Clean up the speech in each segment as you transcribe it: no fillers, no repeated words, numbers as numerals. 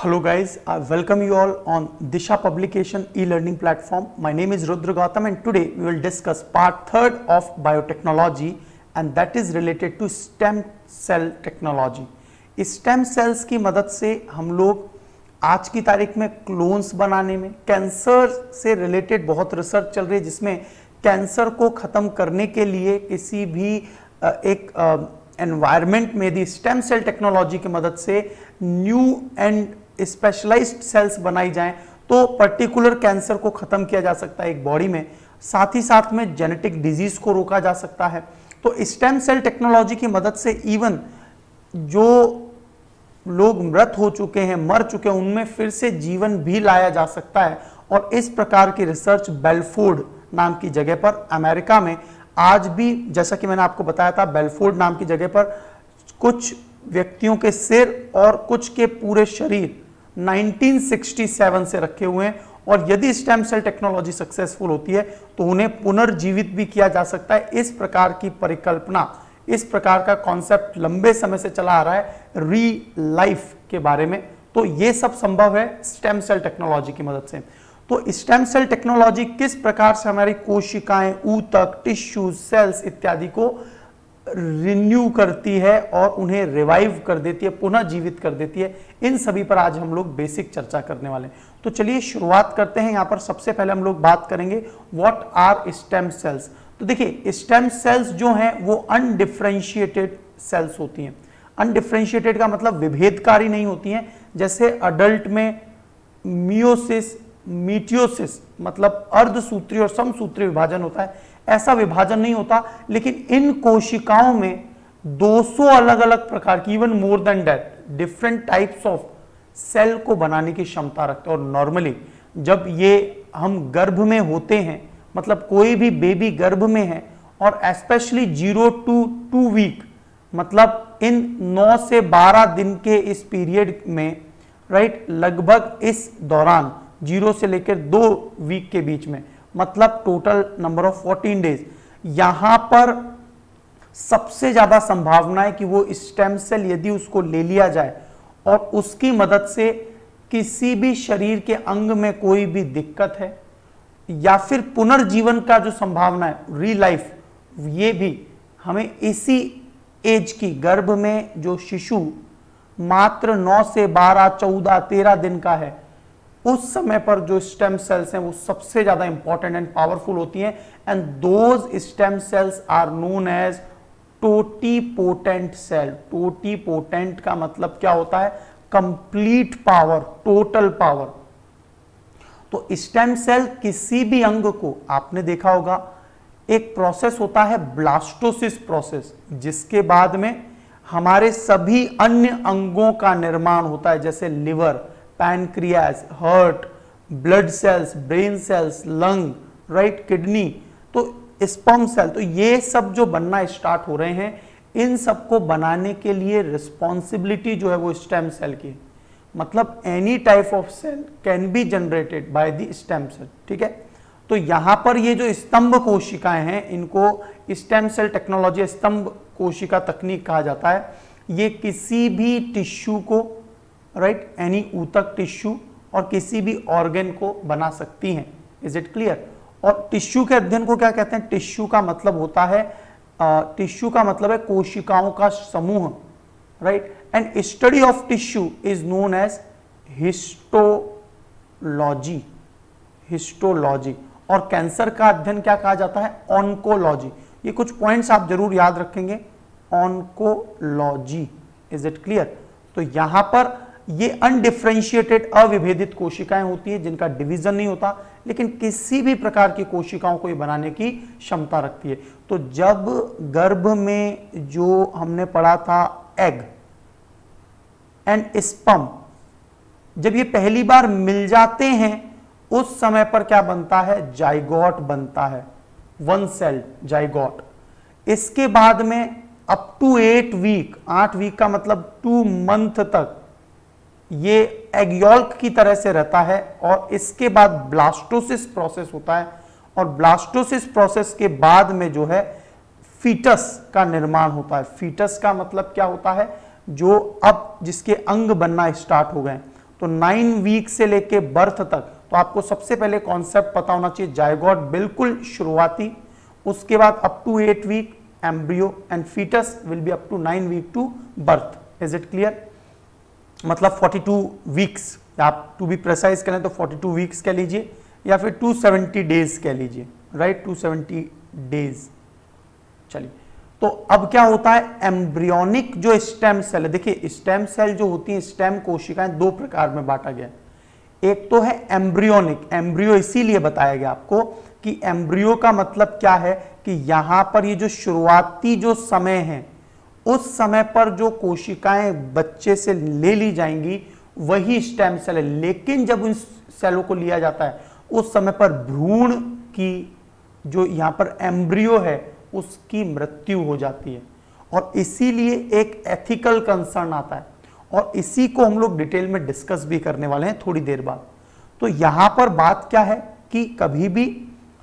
Hello guys, I welcome you all on Disha Publication e-learning platform. My name is Rudra Gautam and today we will discuss part 3rd of biotechnology and that is related to stem cell technology. इस stem cells की मदद से हम लोग आज की तारीख में क्लोन्स बनाने में, कैंसर से रिलेटेड बहुत रिसर्च चल रही है जिसमें कैंसर को ख़त्म करने के लिए किसी भी एक एनवायरनमेंट में यदि स्टेम सेल टेक्नोलॉजी की मदद से न्यू एंड स्पेशलाइज्ड सेल्स बनाई जाएं तो पर्टिकुलर कैंसर को खत्म किया जा सकता है एक बॉडी में, साथ ही साथ में जेनेटिक डिजीज को रोका जा सकता है। तो स्टेम सेल टेक्नोलॉजी की मदद से इवन जो लोग मृत हो चुके हैं, मर चुके हैं, उनमें फिर से जीवन भी लाया जा सकता है। और इस प्रकार की रिसर्च बेलफोर्ड नाम की जगह पर अमेरिका में आज भी, जैसा कि मैंने आपको बताया था, बेलफोर्ड नाम की जगह पर कुछ व्यक्तियों के सिर और कुछ के पूरे शरीर 1967 से रखे हुए हैं और यदि स्टेम सेल टेक्नोलॉजी सक्सेसफुल होती है तो उन्हें पुनर्जीवित भी किया जा सकता है। इस प्रकार की परिकल्पना, इस प्रकार का कॉन्सेप्ट लंबे समय से चला आ रहा है री लाइफ के बारे में। तो ये सब संभव है स्टेम सेल टेक्नोलॉजी की मदद से। तो स्टेम सेल टेक्नोलॉजी किस प्रकार से हमारी कोशिकाएं, ऊतक, टिश्यू, सेल्स इत्यादि को रिन्यू करती है और उन्हें रिवाइव कर देती है, पुनः जीवित कर देती है, इन सभी पर आज हम लोग बेसिक चर्चा करने वाले हैं। तो चलिए शुरुआत करते हैं। यहाँ पर सबसे पहले हम लोग बात करेंगे व्हाट आर स्टेम सेल्स। तो देखिए, स्टेम सेल्स जो हैं वो अनडिफरेंशिएटेड सेल्स होती हैं। अनडिफरेंशिएटेड का मतलब विभेदकारी नहीं होती हैं। जैसे अडल्ट में मियोसिस, मीटियोसिस मतलब अर्धसूत्री और समसूत्री विभाजन होता है, ऐसा विभाजन नहीं होता। लेकिन इन कोशिकाओं में 200 अलग अलग प्रकार की, even more than that, different types of cell को बनाने की क्षमता रखते हैं। और नॉर्मली जब ये हम गर्भ में होते हैं, मतलब कोई भी बेबी गर्भ में है और स्पेशली 0 to 2 वीक, मतलब इन 9 से 12 दिन के इस पीरियड में, राइट, लगभग इस दौरान 0 से लेकर 2 वीक के बीच में, मतलब टोटल नंबर ऑफ 14 डेज, यहां पर सबसे ज्यादा संभावना है कि वो स्टेम सेल यदि उसको ले लिया जाए और उसकी मदद से किसी भी शरीर के अंग में कोई भी दिक्कत है या फिर पुनर्जीवन का जो संभावना है, री लाइफ, ये भी हमें इसी एज की, गर्भ में जो शिशु मात्र 9 से 12, 14, 13 दिन का है, उस समय पर जो स्टेम सेल्स हैं वो सबसे ज्यादा इंपॉर्टेंट एंड पावरफुल होती हैं। And those stem cells are known as totipotent cell. Totipotent का मतलब क्या होता है? Complete power, total power. तो स्टेम सेल किसी भी अंग को, आपने देखा होगा एक प्रोसेस होता है ब्लास्टोसिस प्रोसेस, जिसके बाद में हमारे सभी अन्य अंगों का निर्माण होता है, जैसे liver, pancreas, heart, blood cells, brain cells, lung, right, kidney, तो स्पर्म सेल। तो ये सब जो बनना स्टार्ट हो रहे हैं, इन सब को बनाने के लिए रिस्पॉन्सिबिलिटी जो है वो स्टेम सेल की, मतलब any type of cell can be generated by the stem cell. ठीक है, तो यहां पर ये जो स्तंभ कोशिकाएं हैं, इनको स्टेम सेल टेक्नोलॉजी, स्तंभ कोशिका तकनीक कहा जाता है। ये किसी भी टिश्यू को, राइट, एनी ऊतक, टिश्यू और किसी भी ऑर्गन को बना सकती हैं। Is it clear? और टिश्यू के अध्ययन को क्या कहते हैं? टिश्यू का मतलब होता है, टिश्यू का मतलब है कोशिकाओं का समूह, right, and study of tissue is known as histology. Histology. और कैंसर का अध्ययन क्या कहा जाता है? ऑन्कोलॉजी। ये कुछ पॉइंट्स आप जरूर याद रखेंगे, ऑन्कोलॉजी। Is it clear? तो यहां पर ये अनडिफरेंशिएटेड, अविभेदित कोशिकाएं होती है जिनका डिवीजन नहीं होता, लेकिन किसी भी प्रकार की कोशिकाओं को ये बनाने की क्षमता रखती है। तो जब गर्भ में जो हमने पढ़ा था एग एंड स्पर्म, जब ये पहली बार मिल जाते हैं उस समय पर क्या बनता है? जाइगोट बनता है, 1 सेल जाइगोट। इसके बाद में अप टू 8 वीक, 8 वीक का मतलब 2 मंथ तक ये एग यॉल्क की तरह से रहता है और इसके बाद ब्लास्टोसिस प्रोसेस होता है और ब्लास्टोसिस प्रोसेस के बाद में जो है फीटस का निर्माण होता है। फीटस का मतलब क्या होता है? जो अब जिसके अंग बनना स्टार्ट हो गए। तो 9 वीक से लेके बर्थ तक, तो आपको सबसे पहले कॉन्सेप्ट पता होना चाहिए जायगोट बिल्कुल शुरुआती, उसके बाद up to 8 week embryo and fetus will be up to 9 week to birth. Is it clear? मतलब 42 वीक्स, आप टू बी प्रिसाइज करें तो 42 वीक्स कह लीजिए या फिर 270 डेज कह लीजिए, राइट, 270 डेज। चलिए, तो अब क्या होता है, एम्ब्रियोनिक जो स्टेम सेल है, देखिए स्टेम सेल जो होती है, स्टेम कोशिकाएं दो प्रकार में बांटा गया। एक तो है एम्ब्रियोनिक, एम्ब्रियो इसीलिए बताया गया आपको कि एम्ब्रियो का मतलब क्या है कि यहां पर ये जो शुरुआती जो समय है, उस समय पर जो कोशिकाएं बच्चे से ले ली जाएंगी वही स्टेम सेल है। लेकिन जब उन सेलों को लिया जाता है उस समय पर भ्रूण की जो यहां पर एम्ब्रियो है उसकी मृत्यु हो जाती है, और इसीलिए एक एथिकल कंसर्न आता है, और इसी को हम लोग डिटेल में डिस्कस भी करने वाले हैं थोड़ी देर बाद। तो यहां पर बात क्या है कि कभी भी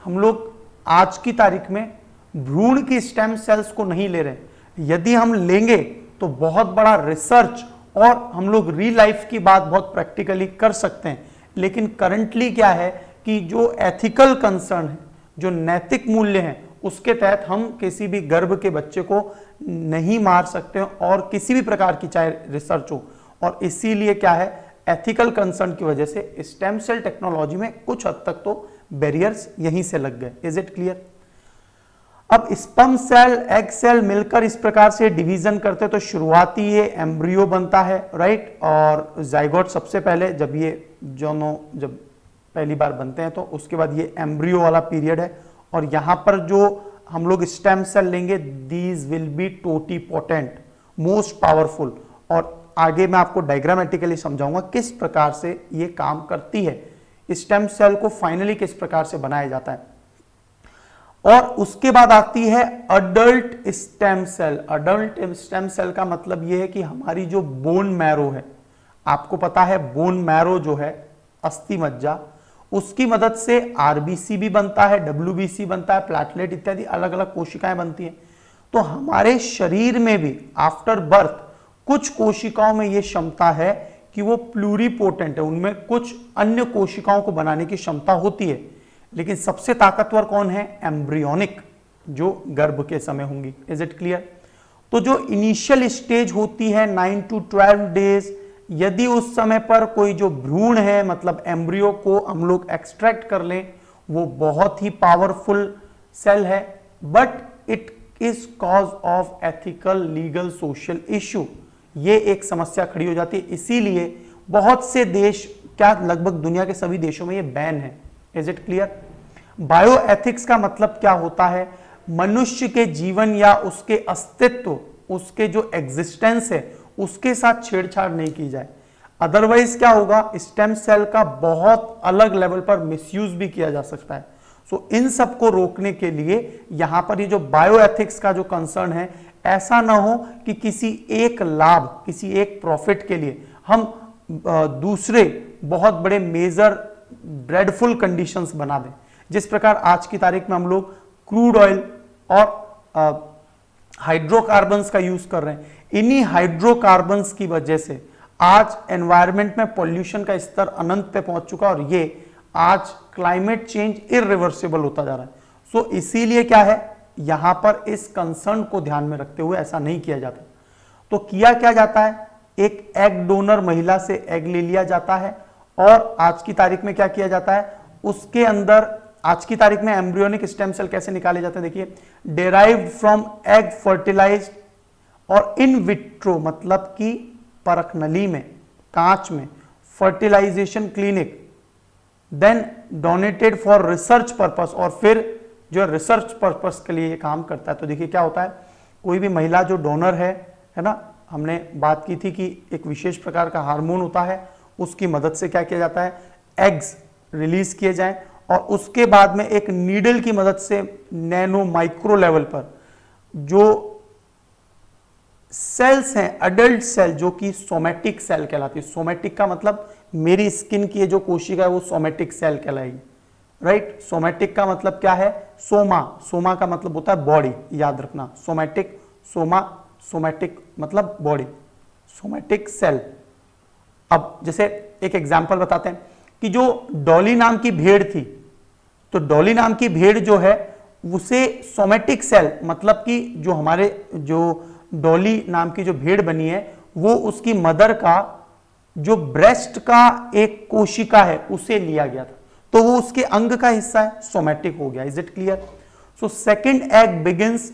हम लोग आज की तारीख में भ्रूण की स्टेम सेल्स को नहीं ले रहे, यदि हम लेंगे तो बहुत बड़ा रिसर्च और हम लोग री लाइफ की बात बहुत प्रैक्टिकली कर सकते हैं। लेकिन करंटली क्या है कि जो एथिकल कंसर्न है, जो नैतिक मूल्य हैं, उसके तहत हम किसी भी गर्भ के बच्चे को नहीं मार सकते और किसी भी प्रकार की चाहे रिसर्च हो, और इसीलिए क्या है, एथिकल कंसर्न की वजह से स्टेम सेल टेक्नोलॉजी में कुछ हद तक तो बैरियर्स यहीं से लग गए। Is it clear? अब स्पर्म सेल एग सेल मिलकर इस प्रकार से डिवीजन करते हैं, तो शुरुआती ये एम्ब्रियो बनता है, राइट, और जाइगोट सबसे पहले जब ये दोनों जब पहली बार बनते हैं तो उसके बाद ये एम्ब्रियो वाला पीरियड है, और यहां पर जो हम लोग स्टेम सेल लेंगे these will be totipotent, most powerful, और आगे मैं आपको डायग्रामेटिकली समझाऊंगा किस प्रकार से ये काम करती है, स्टेम सेल को फाइनली किस प्रकार से बनाया जाता है। और उसके बाद आती है adult stem cell. Adult stem cell का मतलब यह है कि हमारी जो बोन मैरो है, आपको पता है बोन मैरो जो है अस्थि मज्जा, उसकी मदद से आरबीसी भी बनता है, डब्ल्यूबीसी बनता है, प्लेटलेट इत्यादि अलग अलग कोशिकाएं बनती हैं। तो हमारे शरीर में भी आफ्टर बर्थ कुछ कोशिकाओं में यह क्षमता है कि वो प्लूरीपोटेंट है, उनमें कुछ अन्य कोशिकाओं को बनाने की क्षमता होती है। लेकिन सबसे ताकतवर कौन है? एम्ब्रियोनिक, जो गर्भ के समय होंगी। Is it clear? तो जो इनिशियल स्टेज होती है 9 to 12 डेज, यदि उस समय पर कोई जो भ्रूण है मतलब एम्ब्रियो को हम लोग एक्सट्रैक्ट कर लें, वो बहुत ही पावरफुल सेल है, but it is cause of ethical legal social issue. ये एक समस्या खड़ी हो जाती है, इसीलिए बहुत से देश, क्या लगभग दुनिया के सभी देशों में ये बैन है। Is it clear? Bio ethics का मतलब क्या होता है? मनुष्य के जीवन या उसके अस्तित्व, उसके जो एग्जिस्टेंस है उसके साथ छेड़छाड़ नहीं की जाए, अदरवाइज क्या होगा, स्टेम सेल का बहुत अलग लेवल पर मिसयूज भी किया जा सकता है। सो इन सब को रोकने के लिए यहां पर ये जो बायो एथिक्स का जो कंसर्न है, ऐसा ना हो कि किसी एक लाभ, किसी एक प्रॉफिट के लिए हम दूसरे बहुत बड़े मेजर ड्रेडफुल कंडीशंस बना दें। जिस प्रकार आज की तारीख में हम लोग क्रूड ऑयल और हाइड्रोकार्बन्स का यूज कर रहे हैं, इन्हीं हाइड्रोकार्बन्स की वजह से आज एनवायरनमेंट में पॉल्यूशन का स्तर अनंत पे पहुंच चुका, और ये आज क्लाइमेट चेंज इरिवर्सिबल होता जा रहा है। सो इसीलिए क्या है, यहां पर इस कंसर्न को ध्यान में रखते हुए ऐसा नहीं किया जाता। तो किया क्या जाता है, एक एग डोनर महिला से एग ले लिया जाता है, और आज की तारीख में क्या किया जाता है, उसके अंदर आज की तारीख में एम्ब्रियोनिक स्टेम सेल कैसे निकाले जाते हैं, देखिए, डेराइव्ड फ्रॉम एग फर्टिलाइज्ड और इन विट्रो, मतलब कि परख नली में, कांच में, fertilization clinic, then donated for research purpose, और फिर जो रिसर्च पर्पस के लिए ये काम करता है। तो देखिए क्या होता है, कोई भी महिला जो डोनर है ना, हमने बात की थी कि एक विशेष प्रकार का हार्मोन होता है, उसकी मदद से क्या किया जाता है, एग्स रिलीज किए जाएं, और उसके बाद में एक नीडल की मदद से नैनो माइक्रो लेवल पर जो सेल्स हैं, अडल्ट सेल, जो कि सोमैटिक सेल कहलाती है। सोमैटिक का मतलब मेरी स्किन की जो कोशिका है वो सोमैटिक सेल कहलाएगी, राइट। सोमैटिक का मतलब क्या है, सोमा, सोमा का मतलब होता है बॉडी, याद रखना, सोमैटिक, सोमा, सोमैटिक मतलब बॉडी, सोमैटिक सेल, अब जैसे एक एग्जाम्पल बताते हैं कि जो डॉली नाम की भेड़ थी, तो डॉली नाम की भेड़ जो है उसे सोमेटिक सेल, मतलब कि जो हमारे जो डॉली नाम की जो भेड़ बनी है वो उसकी मदर का जो ब्रेस्ट का एक कोशिका है उसे लिया गया था, तो वो उसके अंग का हिस्सा है, सोमेटिक हो गया। Is it clear? So second egg begins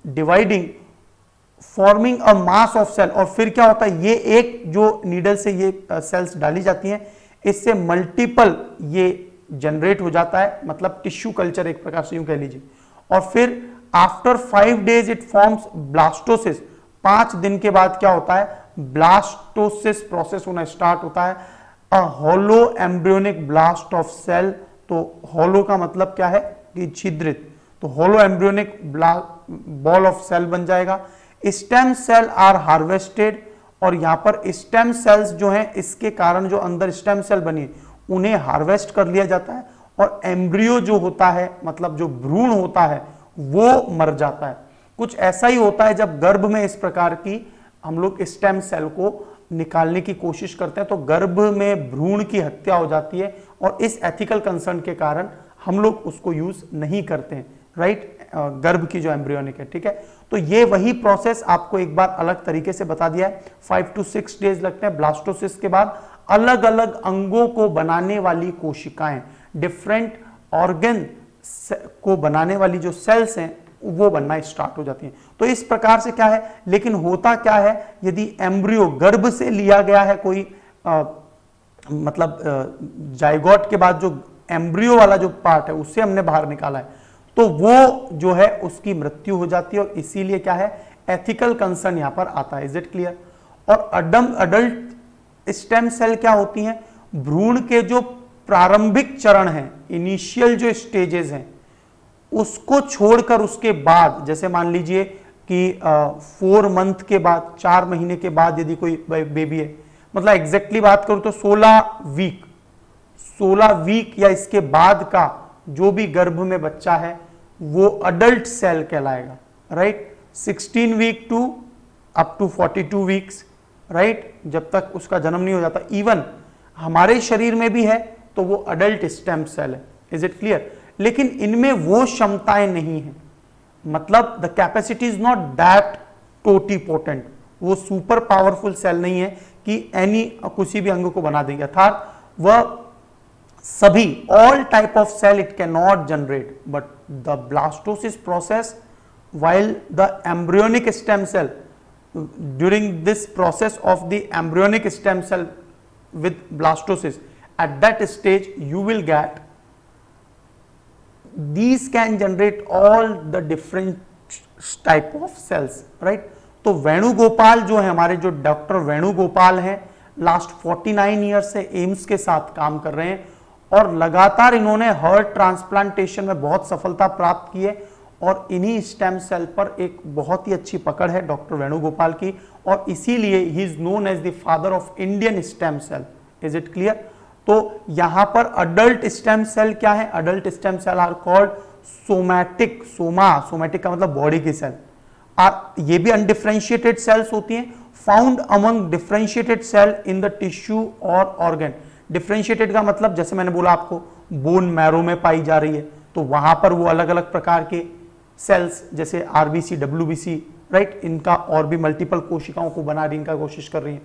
dividing forming a mass of cell, और फिर क्या होता है, ये एक जो नीडल से ये सेल्स डाली जाती हैं, इससे मल्टीपल ये जनरेट हो जाता है, मतलब टिश्यू कल्चर एक प्रकार से यूं कह लीजिए। और फिर after 5 days it forms blastocyst, 5 दिन के बाद क्या होता है, ब्लास्टोसिस प्रोसेस होना स्टार्ट होता है। अ होलो एम्ब्रियोनिक ब्लास्ट ऑफ सेल, तो होलो का मतलब क्या है कि छिद्रित, तो होलो एम्ब्रियोनिक बॉल ऑफ सेल बन जाएगा। स्टेम सेल आर हार्वेस्टेड, और यहां पर स्टेम सेल्स जो हैं इसके कारण जो अंदर स्टेम सेल बनी उन्हें हार्वेस्ट कर लिया जाता है, और एम्ब्रियो जो होता है, मतलब जो भ्रूण होता है वो मर जाता है। कुछ ऐसा ही होता है जब गर्भ में इस प्रकार की हम लोग स्टेम सेल को निकालने की कोशिश करते हैं, तो गर्भ में भ्रूण की हत्या हो जाती है, और इस एथिकल कंसर्न के कारण हम लोग उसको यूज नहीं करते हैं, राइट, गर्भ की जो एम्ब्रियोनिक है, ठीक है। तो ये वही प्रोसेस आपको एक बार अलग तरीके से बता दिया है। 5 to 6 डेज लगते हैं। ब्लास्टोसिस के बाद अलग अलग अंगों को बनाने वाली कोशिकाएं, डिफरेंट ऑर्गन को बनाने वाली जो सेल्स हैं वो बनना स्टार्ट हो जाती हैं। तो इस प्रकार से क्या है, लेकिन होता क्या है, यदि एम्ब्रियो गर्भ से लिया गया है कोई मतलब जाइगोट के बाद जो एम्ब्रियो वाला जो पार्ट है उससे हमने बाहर निकाला है, तो वो जो है उसकी मृत्यु हो जाती है, और इसीलिए क्या है, एथिकल कंसर्न यहां पर आता है। Is it clear? और अडल्ट स्टेम सेल क्या होती हैं, भ्रूण के जो प्रारंभिक चरण हैं, इनिशियल जो स्टेजेस हैं, उसको छोड़कर उसके बाद, जैसे मान लीजिए कि 4 मंथ के बाद, 4 महीने के बाद यदि कोई बेबी है, मतलब एग्जैक्टली बात करूं तो 16 वीक या इसके बाद का जो भी गर्भ में बच्चा है वो अडल्ट सेल कहलाएगा, right. 16 week to up to 42 weeks, right, जब तक उसका जन्म नहीं हो जाता। इवन हमारे शरीर में भी है तो वो अडल्ट स्टेम सेल है। Is it clear? लेकिन इनमें वो क्षमताएं नहीं है, मतलब the capacity is not that totipotent, वो सुपर पावरफुल सेल नहीं है कि किसी भी अंग को बना देगी, अर्थात वह सभी all type of cell it cannot generate, but the blastosis process, while the embryonic stem cell, during this process of the embryonic stem cell with blastosis, at that stage you will get these can generate all the different type of cells, right। तो वेणुगोपाल जो है, हमारे जो doctor Venugopal हैं, last 49 years से AIIMS के साथ काम कर रहे हैं, और लगातार इन्होंने हार्ट ट्रांसप्लांटेशन में बहुत सफलता प्राप्त की है, और इन्हीं स्टेम सेल पर एक बहुत ही अच्छी पकड़ है डॉक्टर वेणुगोपाल की, और इसीलिए ही is known as the father of Indian stem cell. Is it clear? तो यहां पर अडल्ट स्टेम सेल क्या है, adult stem cell are called somatic, somatic का मतलब बॉडी की सेल, ये भी अनडिफरेंशिएटेड सेल्स होती हैं, found among differentiated cell in the tissue और ऑर्गन। डिफरेंशिएटेड का मतलब जैसे मैंने बोला आपको, बोन मैरो में पाई जा रही है, तो वहां पर वो अलग अलग प्रकार के सेल्स जैसे आरबीसी, डब्ल्यूबीसी, राइट, इनका और भी मल्टीपल कोशिकाओं को बना रही, इनका कोशिश कर रही है।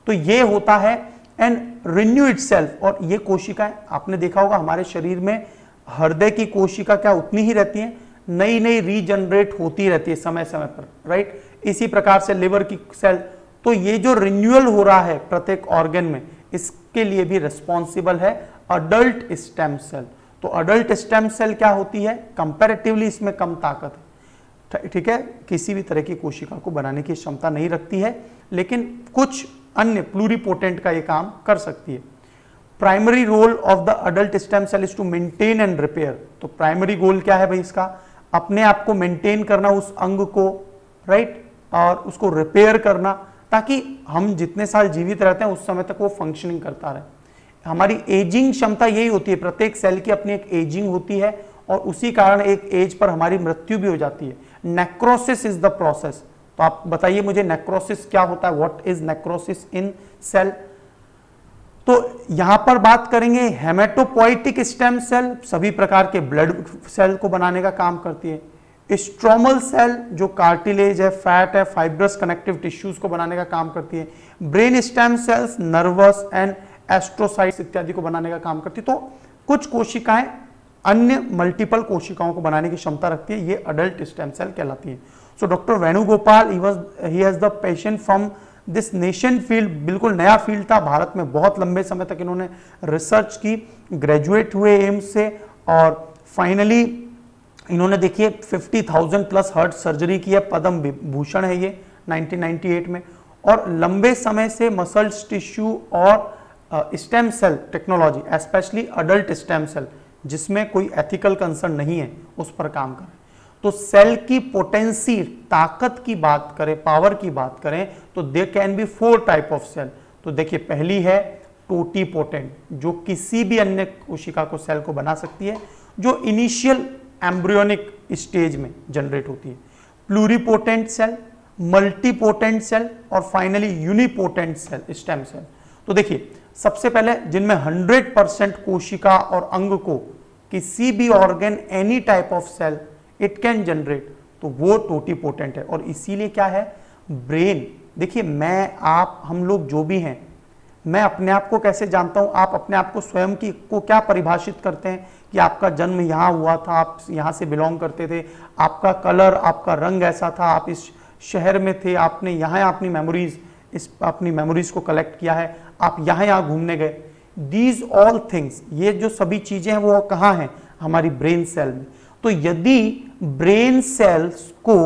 तो ये होता है एंड रिन्यू इटसेल्फ। और ये कोशिकाएं आपने देखा होगा हमारे शरीर में हृदय की कोशिका क्या उतनी ही रहती है, नई नई रीजनरेट होती रहती है समय समय पर, राइट। इसी प्रकार से लिवर की सेल, तो ये जो रिन्यूअल हो रहा है प्रत्येक ऑर्गन में, इसके लिए भी रिस्पॉन्सिबल है अडल्ट स्टेम सेल। तो अडल्ट स्टेम सेल क्या होती है, कंपैरेटिवली इसमें कम ताकत है, ठीक है, किसी भी तरह की कोशिका को बनाने की क्षमता नहीं रखती है, लेकिन कुछ अन्य प्लूरिपोटेंट का ये काम कर सकती है। Primary role of the adult stem cell is to maintain and repair. तो प्राइमरी गोल क्या है भाई इसका, अपने आप को मेंटेन करना उस अंग को, राइट, और उसको रिपेयर करना, ताकि हम जितने साल जीवित रहते हैं उस समय तक वो फंक्शनिंग करता रहे। हमारी एजिंग क्षमता यही होती है, प्रत्येक सेल की अपनी एक एजिंग होती है, और उसी कारण एक एज पर हमारी मृत्यु भी हो जाती है। Necrosis is the process. तो आप बताइए मुझे नेक्रोसिस क्या होता है, what is necrosis in cell. तो यहां पर बात करेंगे हेमेटोपोइटिक स्टेम सेल, सभी प्रकार के ब्लड सेल को बनाने का काम करती है। स्ट्रोमल सेल जो कार्टिलेज है, फैट है, फाइब्रस कनेक्टिव टिश्यूज को बनाने का काम करती है। Brain stem cells nervous and astrocytes इत्यादि को बनाने का काम करती है। तो कुछ कोशिकाएं अन्य मल्टीपल कोशिकाओं को बनाने की क्षमता रखती है, ये अडल्ट स्टेम सेल कहलाती है। So doctor Venugopal he has the passion from this nation field, बिल्कुल नया फील्ड था भारत में, बहुत लंबे समय तक इन्होंने रिसर्च की, ग्रेजुएट हुए एम्स से और फाइनली इन्होंने देखिए 50,000 प्लस हार्ट सर्जरी की है, पद्म विभूषण है ये 1998 में, और लंबे समय से मसल्स टिश्यू और stem cell technology, specially adult stem cell जिसमें कोई एथिकल कंसर्न नहीं है, उस पर काम करें। तो सेल की पोटेंसी, ताकत की बात करें, पावर की बात करें तो they can be 4 type of cell. तो देखिए पहली है टोटीपोटेंट, जो किसी भी अन्य कोशिका को सेल को बना सकती है, जो इनिशियल एम्ब्रियोनिक स्टेज में जनरेट होती है। प्लूरिपोटेंट सेल, मल्टीपोटेंट सेल और finally unipotent cell, stem cell. तो देखिए सबसे पहले जिनमें 100% कोशिका और अंग को किसी भी organ, any type of cell it can generate, तो वो टोटीपोटेंट है। और इसीलिए क्या है, ब्रेन, देखिए मैं, आप, हम लोग जो भी हैं, मैं अपने आप को कैसे जानता हूं, आप अपने आप को स्वयं की को क्या परिभाषित करते हैं कि आपका जन्म यहां हुआ था, आप यहां से बिलोंग करते थे, आपका कलर, आपका रंग ऐसा था, आप इस शहर में थे, आपने यहां अपनी मेमोरीज को कलेक्ट किया है, आप यहां घूमने गए। दीज ऑल थिंग्स, ये जो सभी चीजें हैं वो कहां हैं, हमारी ब्रेन सेल में। तो यदि ब्रेन सेल्स को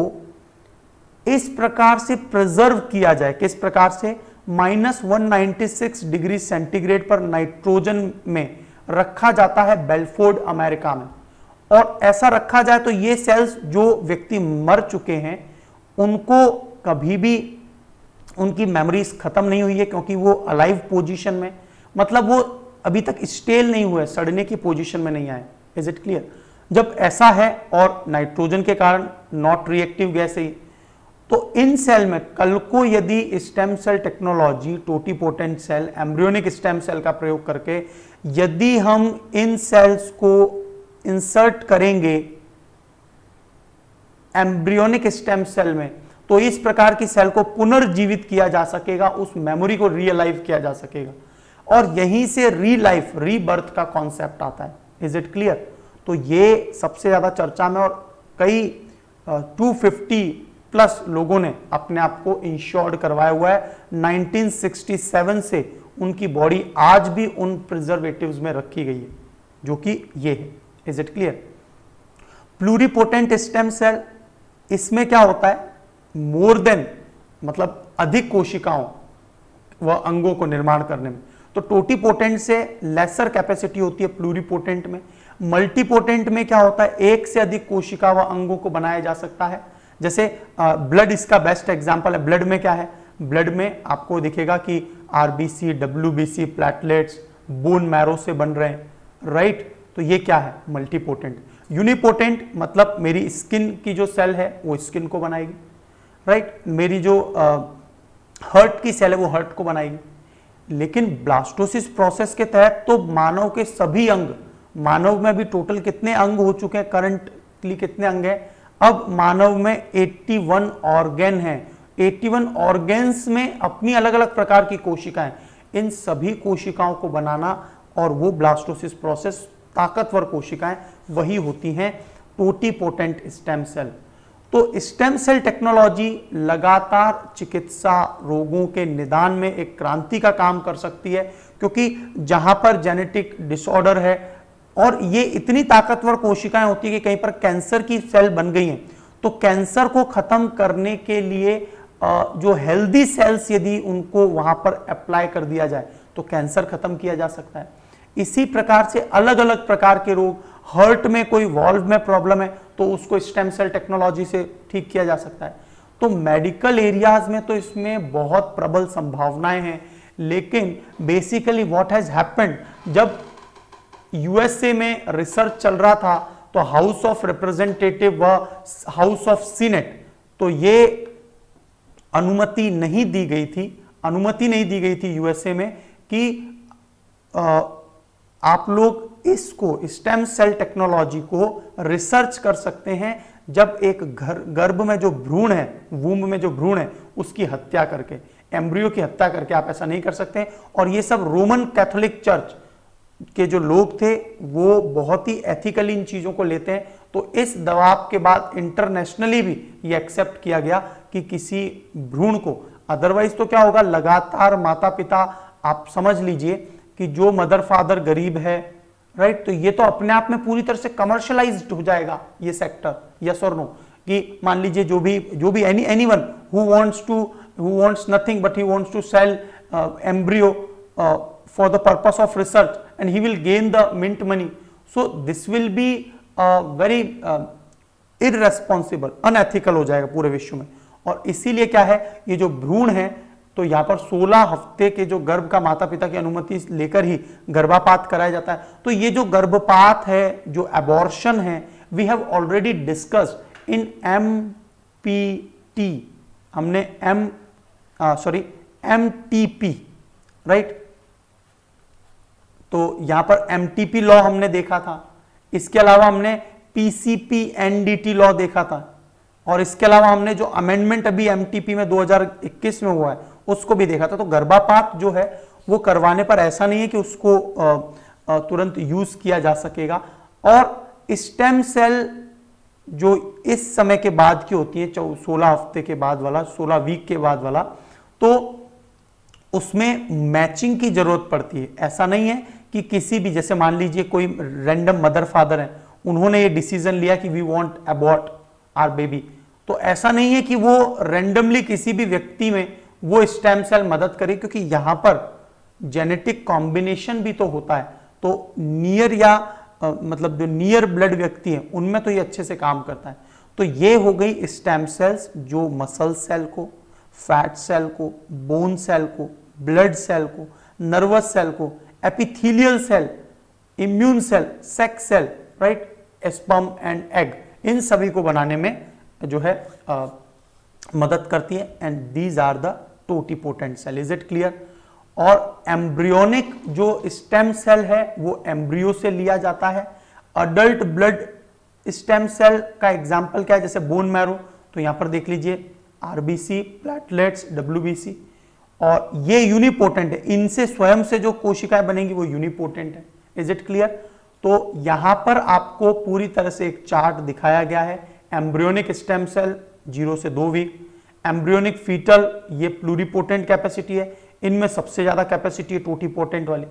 इस प्रकार से प्रिजर्व किया जाए, किस प्रकार से, -196 डिग्री सेंटीग्रेड पर नाइट्रोजन में रखा जाता है बेलफोर्ड अमेरिका में, और ऐसा रखा जाए तो ये सेल्स जो व्यक्ति मर चुके हैं उनको कभी भी उनकी मेमोरीज खत्म नहीं हुई है, क्योंकि वो अलाइव पोजीशन में, मतलब वो अभी तक स्टेल नहीं हुए, सड़ने की पोजीशन में नहीं आए। Is it clear? जब ऐसा है और नाइट्रोजन के कारण नॉट रिएक्टिव गैस है, तो इन सेल में कल को यदि stem cell technology, totipotent cell, embryonic stem cell का प्रयोग करके यदि हम इन सेल्स को इंसर्ट करेंगे एम्ब्रियोनिक स्टेम सेल में, तो इस प्रकार की सेल को पुनर्जीवित किया जा सकेगा, उस मेमोरी को रियलाइव किया जा सकेगा, और यहीं से रीलाइफ, रीबर्थ का कॉन्सेप्ट आता है। Is it clear? तो ये सबसे ज्यादा चर्चा में, और कई 250 प्लस लोगों ने अपने आप को इंश्योर्ड करवाया हुआ है। 1967 से उनकी बॉडी आज भी उन प्रिजर्वेटिव्स में रखी गई है, जो कि ये है। Is it clear? Pluripotent stem cell, इसमें क्या होता है, मोर देन, मतलब अधिक कोशिकाओं व अंगों को निर्माण करने में। तो टोटीपोटेंट से लेसर कैपेसिटी होती है प्लूरिपोटेंट में। मल्टीपोटेंट में क्या होता है, एक से अधिक कोशिका व अंगों को बनाया जा सकता है। जैसे ब्लड इसका बेस्ट एग्जांपल है। ब्लड में क्या है, ब्लड में आपको दिखेगा कि RBC, WBC, platelets bone marrow से बन रहे हैं, राइट? तो ये क्या है, मल्टीपोटेंट। यूनिपोटेंट मतलब मेरी स्किन की जो सेल है वो स्किन को बनाएगी, राइट? मेरी जो हार्ट की सेल है वो हार्ट को बनाएगी। लेकिन ब्लास्टोसिस प्रोसेस के तहत तो मानव के सभी अंग, मानव में भी टोटल कितने अंग हो चुके हैं, करंटली कितने अंग हैं, अब मानव में 81 ऑर्गन हैं। 81 ऑर्गन्स में अपनी अलग अलग प्रकार की कोशिकाएं, इन सभी कोशिकाओं को बनाना, और वो ब्लास्टोसिस प्रोसेस, ताकतवर कोशिकाएं वही होती हैं टोटीपोटेंट स्टेम सेल। तो स्टेम सेल टेक्नोलॉजी लगातार चिकित्सा, रोगों के निदान में एक क्रांति का काम कर सकती है, क्योंकि जहां पर जेनेटिक डिसऑर्डर है और ये इतनी ताकतवर कोशिकाएं होती है कि कहीं पर कैंसर की सेल बन गई हैं, तो कैंसर को खत्म करने के लिए जो हेल्दी सेल्स यदि उनको वहां पर अप्लाई कर दिया जाए तो कैंसर खत्म किया जा सकता है। इसी प्रकार से अलग अलग प्रकार के रोग, हार्ट में कोई वॉल्व में प्रॉब्लम है तो उसको स्टेम सेल टेक्नोलॉजी से ठीक किया जा सकता है। तो मेडिकल एरियाज में तो इसमें बहुत प्रबल संभावनाएं हैं। लेकिन बेसिकली व्हाट हैज हैपेंड, जब यूएसए में रिसर्च चल रहा था तो हाउस ऑफ रिप्रेजेंटेटिव व हाउस ऑफ सीनेट, तो ये अनुमति नहीं दी गई थी यूएसए में कि आप लोग इसको स्टेम सेल टेक्नोलॉजी को रिसर्च कर सकते हैं जब एक गर्भ में जो भ्रूण है, वूम्ब में जो भ्रूण है, उसकी हत्या करके, एम्ब्रियो की हत्या करके आप ऐसा नहीं कर सकते। और ये सब रोमन कैथोलिक चर्च के जो लोग थे वो बहुत ही एथिकली इन चीजों को लेते हैं। तो इस दबाव के बाद इंटरनेशनली भी ये एक्सेप्ट किया गया कि किसी भ्रूण को, अदरवाइज तो क्या होगा, लगातार माता पिता, आप समझ लीजिए कि जो मदर फादर गरीब है, राइट, तो ये तो अपने आप में पूरी तरह से कमर्शियलाइज्ड हो जाएगा ये सेक्टर, यस और नो, कि मान लीजिए जो भी anyone who wants nothing but he wants to sell embryo for the purpose of research and he will gain the mint money, so this will be very irresponsible, unethical हो जाएगा पूरे विश्व में। और इसीलिए क्या है, ये जो भ्रूण है, तो यहाँ पर 16 हफ्ते के जो गर्भ का माता पिता की अनुमति लेकर ही गर्भपात कराया जाता है। तो ये जो गर्भपात है, जो एबॉर्शन है, we have already discussed in MPT, हमने MTP, राइट, तो यहां पर MTP लॉ हमने देखा था, इसके अलावा हमने PCP NDT लॉ देखा था, और इसके अलावा हमने जो अमेंडमेंट अभी MTP में 2021 में हुआ है उसको भी देखा था। तो गर्भपात जो है वो करवाने पर ऐसा नहीं है कि उसको तुरंत यूज किया जा सकेगा। और स्टेम सेल जो इस समय के बाद की होती है, 16 हफ्ते के बाद वाला, 16 वीक के बाद वाला, तो उसमें मैचिंग की जरूरत पड़ती है। ऐसा नहीं है कि किसी भी, जैसे मान लीजिए कोई रैंडम मदर फादर है, उन्होंने ये डिसीजन लिया कि we want abort our baby, तो ऐसा नहीं है कि वो रैंडमली किसी भी व्यक्ति में वो स्टेम सेल मदद करे, क्योंकि यहां पर जेनेटिक कॉम्बिनेशन भी तो होता है। तो नियर या मतलब जो नियर ब्लड व्यक्ति है उनमें तो ये अच्छे से काम करता है। तो ये हो गई स्टेम सेल्स, जो मसल सेल को, फैट सेल को, बोन सेल को, ब्लड सेल को, नर्वस सेल को, epithelial cell, immune cell, sex cell, right, sperm and egg, इन सभी को बनाने में जो है मदद करती है। And these are the totipotent cell. Is it clear? और एम्ब्रियोनिक जो स्टेम सेल है वो एम्ब्रियो से लिया जाता है। अडल्ट ब्लड स्टेम सेल का एग्जाम्पल क्या है, जैसे बोन मैरो, तो यहां पर देख लीजिए आरबीसी, प्लेटलेट्स, डब्ल्यूबीसी, और ये यूनिपोटेंट है। इनसे स्वयं से जो कोशिकाएं बनेंगी वो यूनिपोटेंट है। Is it clear? तो यहां पर आपको पूरी तरह से एक चार्ट दिखाया गया है। एम्ब्रियोनिक स्टेम सेल 0 से 2 वीक, एम्ब्रियोनिक फीटल ये प्लूरिपोटेंट कैपेसिटी है, इनमें सबसे ज्यादा कैपेसिटी है टोटिपोटेंट वाली।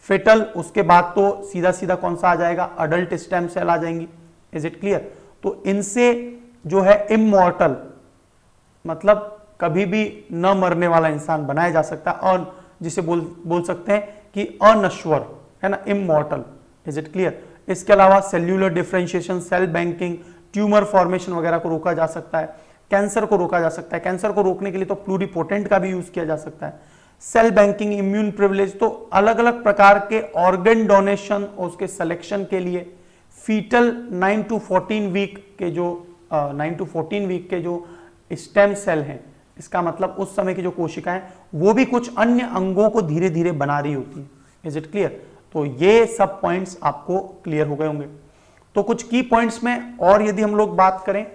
फिटल, उसके बाद तो सीधा सीधा कौन सा आ जाएगा, अडल्ट स्टेम सेल आ जाएंगी। Is it clear? तो इनसे जो है इमॉर्टल, मतलब कभी भी न मरने वाला इंसान बनाया जा सकता है, और जिसे बोल सकते हैं कि अनश्वर, है ना, इमॉर्टल। Is it clear? इसके अलावा cellular differentiation, cell banking, tumour formation वगैरह को रोका जा सकता है, कैंसर को रोका जा सकता है। कैंसर को रोकने के लिए तो प्लूरिपोटेंट का भी यूज किया जा सकता है। सेल बैंकिंग, इम्यून प्रिविलेज, तो अलग अलग प्रकार के ऑर्गन डोनेशन और उसके सिलेक्शन के लिए फीटल 9 to 14 वीक के जो स्टेम सेल हैं, इसका मतलब उस समय की जो कोशिकाएं वो भी कुछ अन्य अंगों को धीरे धीरे बना रही होती है। Is it clear? तो ये सब पॉइंट्स आपको क्लियर हो गए होंगे। तो कुछ की पॉइंट्स में और यदि हम लोग बात करें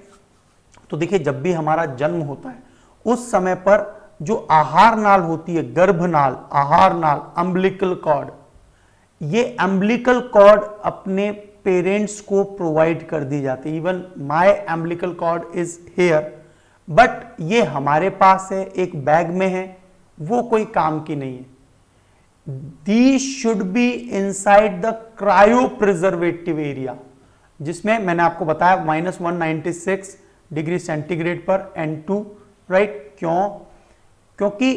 तो देखिए, जब भी हमारा जन्म होता है उस समय पर जो आहार नाल होती है, गर्भनाल, आहार नाल, अम्बिलिकल कॉर्ड, ये अम्बिलिकल कॉर्ड अपने पेरेंट्स को प्रोवाइड कर दी जाती है। Even my umbilical cord is here, but ये हमारे पास है, एक बैग में है, वो कोई काम की नहीं है। These should be inside the cryopreservative area, जिसमें मैंने आपको बताया -196 डिग्री सेंटीग्रेड पर N2, राइट। क्यों? क्योंकि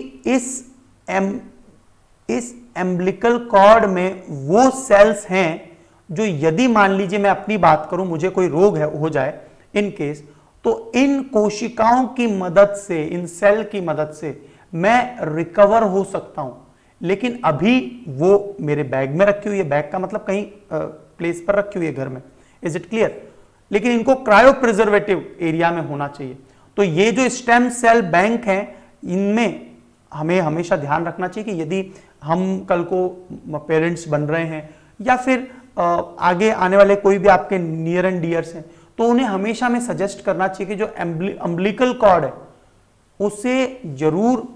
इस एम्बिलिकल कॉर्ड में वो सेल्स हैं जो, यदि मान लीजिए मैं अपनी बात करूं, मुझे कोई रोग है हो जाए इन केस, तो इन कोशिकाओं की मदद से, इन सेल की मदद से मैं रिकवर हो सकता हूं। लेकिन अभी वो मेरे बैग में रखी हुई है, बैग का मतलब कहीं प्लेस पर रखी हुई है घर में। Is it clear? लेकिन इनको क्रायो प्रिजर्वेटिव एरिया में होना चाहिए। तो ये जो स्टेम सेल बैंक हैं, इनमें हमें हमेशा ध्यान रखना चाहिए कि यदि हम कल को पेरेंट्स बन रहे हैं या फिर आगे आने वाले कोई भी आपके नियर एंड डियर्स हैं, तो उन्हें हमेशा में सजेस्ट करना चाहिए कि जो अम्बिलिकल कॉर्ड है उसे जरूर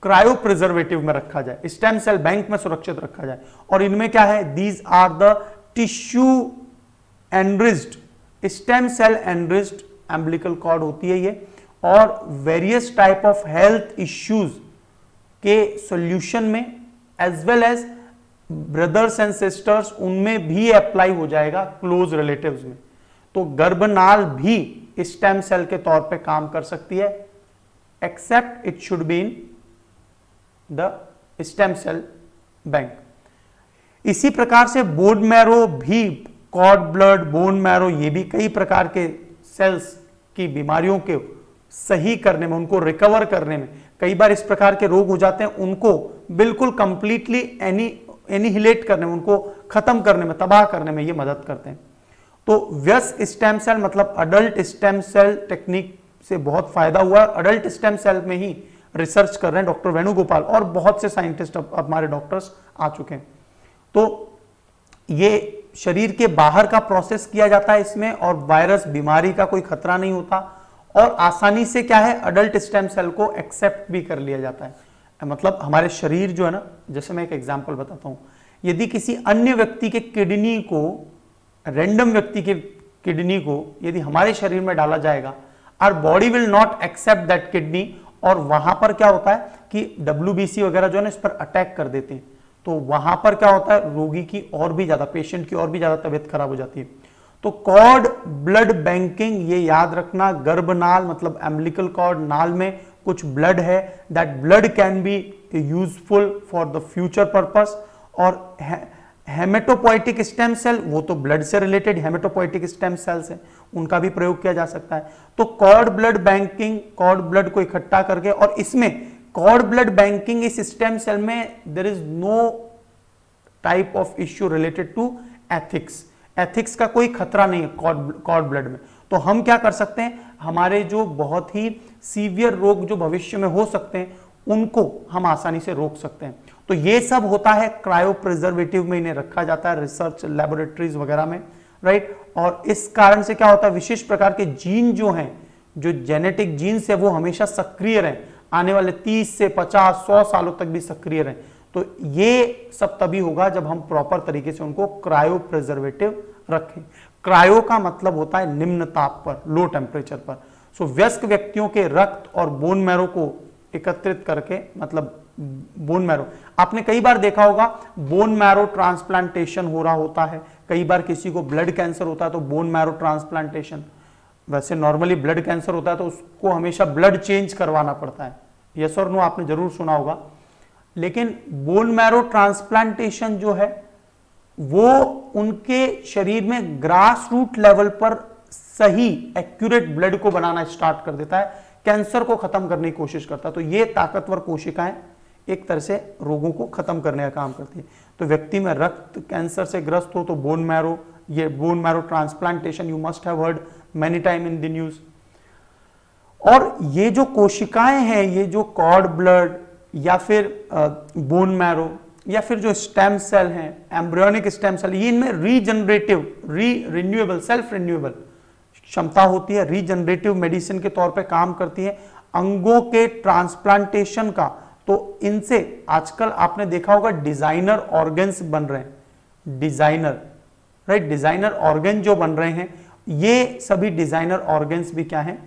क्रायो प्रिजर्वेटिव में रखा जाए, स्टेम सेल बैंक में सुरक्षित रखा जाए। और इनमें क्या है, these are the tissue enriched, stem cell enriched umbilical cord होती है ये, और various type of health issues के सॉल्यूशन में as well as brothers and sisters उनमें भी अप्लाई हो जाएगा क्लोज रिलेटिव्स में। तो गर्भनाल भी स्टेम सेल के तौर पे काम कर सकती है, except it should be in the stem cell bank. इसी प्रकार से बोन मैरो भी, कॉर्ड ब्लड, बोन मैरो, ये भी कई प्रकार के सेल्स की बीमारियों के सही करने में, उनको रिकवर करने में, कई बार इस प्रकार के रोग हो जाते हैं उनको बिल्कुल कंप्लीटली एनिहिलेट करने में, उनको खत्म करने में, तबाह करने में ये मदद करते हैं। तो वयस्क स्टेम सेल मतलब अडल्ट स्टेम सेल टेक्निक से बहुत फायदा हुआ है। अडल्ट स्टेम सेल में ही रिसर्च कर रहे हैं डॉक्टर वेणुगोपाल और बहुत से साइंटिस्ट हमारे डॉक्टर्स आ चुके हैं। तो ये शरीर के बाहर का प्रोसेस किया जाता है इसमें, और वायरस बीमारी का कोई खतरा नहीं होता, और आसानी से क्या है, अडल्ट स्टेम सेल को एक्सेप्ट भी कर लिया जाता है। मतलब हमारे शरीर जो है ना, जैसे मैं एक एग्जांपल बताता हूं, यदि किसी अन्य व्यक्ति के किडनी को, रैंडम व्यक्ति के किडनी को यदि हमारे शरीर में डाला जाएगा, our body will not accept that kidney, और वहां पर क्या होता है कि WBC वगैरह जो है ना इस पर अटैक कर देते हैं। तो वहां पर क्या होता है, रोगी की और भी ज्यादा, पेशेंट की और भी ज्यादा तबीयत खराब हो जाती है। तो कॉर्ड ब्लड बैंकिंग, ये याद रखना, गर्भनाल मतलब अम्बिलिकल कॉर्ड, नाल में कुछ ब्लड है, that blood can be useful for the future purpose. और हेमेटोपोइटिक स्टेम सेल, वो तो ब्लड से रिलेटेड हेमेटोपोइटिक स्टेम सेल्स हैं, उनका भी प्रयोग किया जा सकता है। तो cord blood banking, cord blood को इकट्ठा करके, और इसमें कॉर्ड ब्लड बैंकिंग इस स्टेम सेल में there is no type of issue related to ethics, ethics का कोई खतरा नहीं है कॉर्ड ब्लड में। तो हम क्या कर सकते हैं, हमारे जो बहुत ही सीवियर रोग जो भविष्य में हो सकते हैं उनको हम आसानी से रोक सकते हैं। तो ये सब होता है क्रायो प्रिजर्वेटिव में, इन्हें रखा जाता है रिसर्च लैबोरेटरीज वगैरह में, राइट। और इस कारण से क्या होता है, विशेष प्रकार के जीन जो हैं, जो जेनेटिक जीन्स है, वो हमेशा सक्रिय रहें, आने वाले 30 से 50 100 सालों तक भी सक्रिय रहें। तो ये सब तभी होगा जब हम प्रॉपर तरीके से उनको क्रायो प्रिजर्वेटिव रखें। क्रायो का मतलब होता है निम्न ताप पर, लो टेम्परेचर पर। सो वयस्क व्यक्तियों के रक्त और बोन मैरो को एकत्रित करके, मतलब बोन मैरो, आपने कई बार देखा होगा बोन मैरो ट्रांसप्लांटेशन हो रहा होता है, कई बार किसी को ब्लड कैंसर होता है तो बोन मैरो ट्रांसप्लांटेशन। वैसे नॉर्मली ब्लड कैंसर होता है तो उसको हमेशा ब्लड चेंज करवाना पड़ता है, यस और नो आपने जरूर सुना होगा। लेकिन बोन मैरो ट्रांसप्लांटेशन जो है वो उनके शरीर में ग्रास रूट लेवल पर सही एक्यूरेट ब्लड को बनाना स्टार्ट कर देता है, कैंसर को खत्म करने की कोशिश करता है। तो ये ताकतवर कोशिकाएं एक तरह से रोगों को खत्म करने का काम करती है। तो व्यक्ति में रक्त कैंसर से ग्रस्त हो तो बोन मैरो, ये bone marrow transplantation you must have heard many time in the news. और ये जो कोशिकाएं हैं, ये जो कॉर्ड ब्लड या फिर बोन मैरो या फिर जो स्टेम सेल हैं, एम्ब्रियोनिक स्टेम सेल, ये इनमें रीजनरेटिव, रिन्यूएबल, सेल्फ रिन्यूएबल क्षमता होती है, रीजनरेटिव मेडिसिन के तौर पे काम करती है। अंगों के ट्रांसप्लांटेशन का, तो इनसे आजकल आपने देखा होगा डिजाइनर ऑर्गन्स बन रहे हैं, डिजाइनर, राइट, डिजाइनर ऑर्गन जो बन रहे हैं, ये सभी डिजाइनर ऑर्गन्स भी क्या हैं,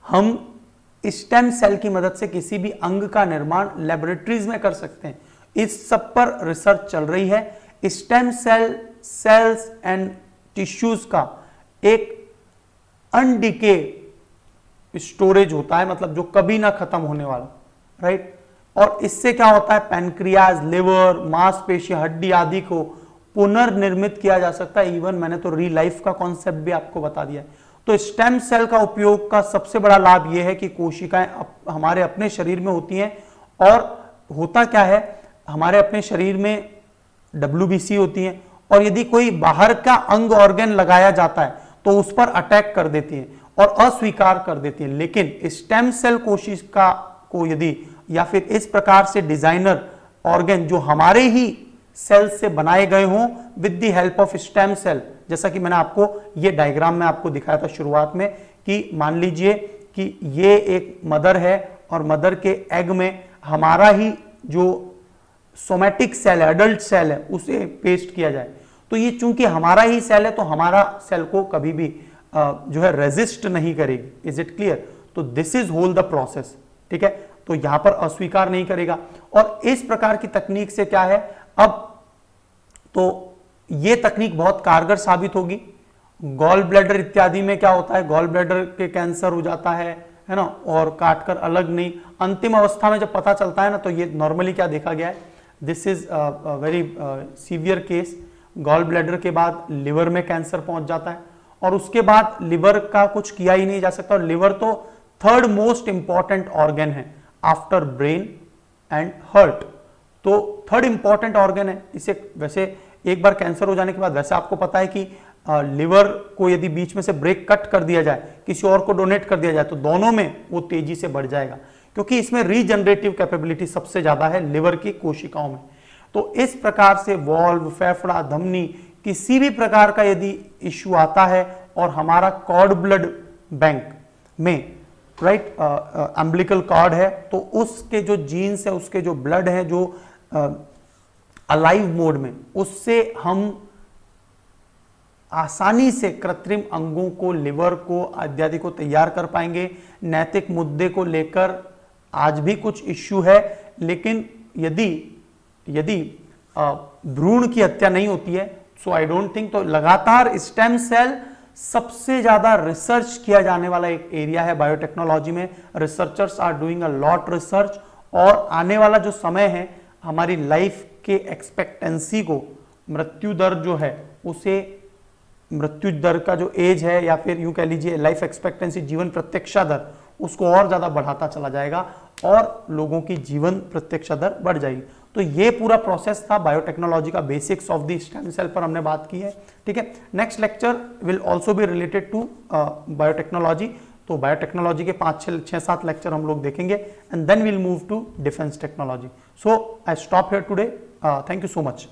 हम स्टेम सेल की मदद से किसी भी अंग का निर्माण लेबोरेटरीज में कर सकते हैं। इस सब पर रिसर्च चल रही है। स्टेम सेल्स एंड टिश्यूज का एक अनडिके स्टोरेज होता है, मतलब जो कभी ना खत्म होने वाला, राइट। और इससे क्या होता है, पैनक्रियाज, लिवर, मांसपेशी, हड्डी आदि को पुनर्निर्मित किया जा सकता है। इवन मैंने तो रीलाइफ का कॉन्सेप्ट भी आपको बता दिया है। तो स्टेम सेल का उपयोग का सबसे बड़ा लाभ यह है कि कोशिकाएं हमारे अपने शरीर में होती हैं, और होता क्या है, हमारे अपने शरीर में WBC होती हैं, और यदि कोई बाहर का अंग ऑर्गन लगाया जाता है तो उस पर अटैक कर देती है और अस्वीकार कर देती है। लेकिन स्टेम सेल कोशिका को यदि, या फिर इस प्रकार से डिजाइनर ऑर्गन जो हमारे ही सेल से बनाए गए हों with the help of stem cell. जैसा कि मैंने आपको ये डायग्राम में आपको दिखाया था शुरुआत में कि मान लीजिए कि ये एक मदर है और मदर के एग में हमारा ही जो सोमैटिक सेल है, एडल्ट सेल है, उसे पेस्ट किया जाए। तो ये चूंकि हमारा ही सेल है तो हमारा सेल को कभी भी जो है रेजिस्ट नहीं करेगी। Is it clear? तो this is whole the process, ठीक है। तो यहां पर अस्वीकार नहीं करेगा। और इस प्रकार की तकनीक से क्या है, अब तो ये तकनीक बहुत कारगर साबित होगी। गॉल ब्लैडर इत्यादि में क्या होता है, गॉल ब्लैडर के कैंसर हो जाता है ना, और काटकर अलग नहीं, अंतिम अवस्था में जब पता चलता है ना, तो ये नॉर्मली क्या देखा गया है, this is very severe case. Gall bladder के बाद लिवर में कैंसर पहुंच जाता है और उसके बाद लिवर का कुछ किया ही नहीं जा सकता। और लिवर तो थर्ड मोस्ट इंपॉर्टेंट ऑर्गन है आफ्टर ब्रेन एंड हार्ट। तो थर्ड इंपॉर्टेंट ऑर्गन है। इसे वैसे एक बार कैंसर हो जाने के बाद वैसे आपको पता है कि लिवर को यदि बीच में से ब्रेक कट कर दिया जाए, किसी और को डोनेट कर दिया जाए, तो दोनों में वो तेजी से बढ़ जाएगा, क्योंकि इसमें रीजनरेटिव कैपेबिलिटी सबसे ज्यादा है लिवर की कोशिकाओं में। तो इस प्रकार से वॉल्व, फेफड़ा, धमनी, किसी भी प्रकार का यदि इश्यू आता है और हमारा कॉर्ड ब्लड बैंक में राइट अम्बिलिकल कॉर्ड है, तो उसके जो जीन्स है, उसके जो ब्लड है, जो अलाइव मोड में, उससे हम आसानी से कृत्रिम अंगों को, लिवर को इत्यादि को तैयार कर पाएंगे। नैतिक मुद्दे को लेकर आज भी कुछ इश्यू है, लेकिन यदि भ्रूण की हत्या नहीं होती है, सो आई डोंट थिंक। तो लगातार स्टेम सेल सबसे ज्यादा रिसर्च किया जाने वाला एक एरिया है बायोटेक्नोलॉजी में। Researchers are doing a lot research, और आने वाला जो समय है हमारी लाइफ के एक्सपेक्टेंसी को, मृत्यु दर जो है उसे, मृत्यु दर का जो एज है, या फिर यूं कह लीजिए लाइफ एक्सपेक्टेंसी, जीवन प्रत्याशा दर, उसको और ज्यादा बढ़ाता चला जाएगा और लोगों की जीवन प्रत्याशा दर बढ़ जाएगी। तो ये पूरा प्रोसेस था बायोटेक्नोलॉजी का, basics of the stem cell पर हमने बात की है, ठीक है। Next lecture will also be related to biotechnology. तो बायोटेक्नोलॉजी के 5-6-7 लेक्चर हम लोग देखेंगे, and then will move to defence technology. So I stop here today. Thank you so much.